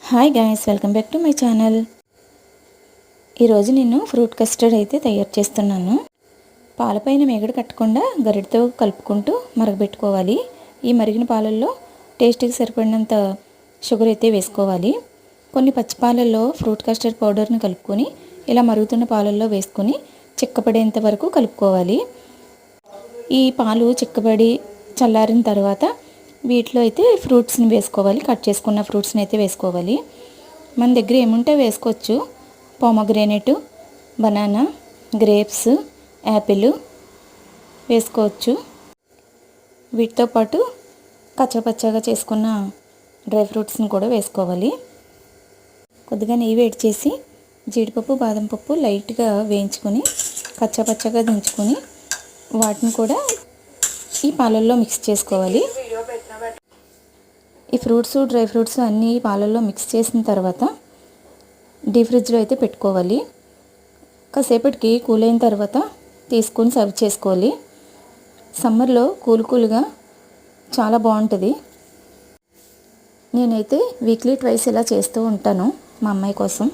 Hi guys, welcome back to my channel. ఈరోజు నేను fruit custard అయితే తయారు చేస్తున్నాను. పాలపైన మేగడ కట్టకుండా గరిటతో కలుపుకుంటూ మరగబెట్టుకోవాలి. ఈ మరిగిన పాలల్లో టేస్ట్కి సరిపడినంత షుగర్ అయితే వేసుకోవాలి. కొన్ని పచ్చిపాలల్లో ఫ్రూట్ కస్టర్డ్ పౌడర్ని కలుపుకొని ఇలా మరుగుతున్న పాలల్లో వేసుకొని చిక్కపడేంత వరకు కలుపుకోవాలి. ఈ పాలు చిక్కబడి చల్లారిన తర్వాత వీటిలో అయితే ఫ్రూట్స్ని వేసుకోవాలి. కట్ చేసుకున్న ఫ్రూట్స్ని అయితే వేసుకోవాలి. మన దగ్గర ఏముంటే వేసుకోవచ్చు. పోమోగ్రానేట్, బనానా, గ్రేప్స్, యాపిల్ వేసుకోవచ్చు. వీటితో పాటు కచ్చపచ్చగా చేసుకున్న డ్రై ఫ్రూట్స్ని కూడా వేసుకోవాలి. కొద్దిగా నెయ్యి వేడి చేసి జీడిపప్పు, బాదం పప్పు లైట్గా వేయించుకొని కచ్చపచ్చగా దించుకొని వాటిని కూడా ఈ పాలల్లో మిక్స్ చేసుకోవాలి. ఈ ఫ్రూట్స్, డ్రై ఫ్రూట్స్ అన్నీ పాలల్లో మిక్స్ చేసిన తర్వాత డీప్ ఫ్రిడ్జ్లో అయితే పెట్టుకోవాలి. కాసేపటికి కూల్ అయిన తర్వాత తీసుకొని సర్వ్ చేసుకోవాలి. సమ్మర్లో కూల్గా చాలా బాగుంటుంది. నేనైతే వీక్లీ ట్వైస్ ఇలా చేస్తూ ఉంటాను మా అమ్మాయి కోసం.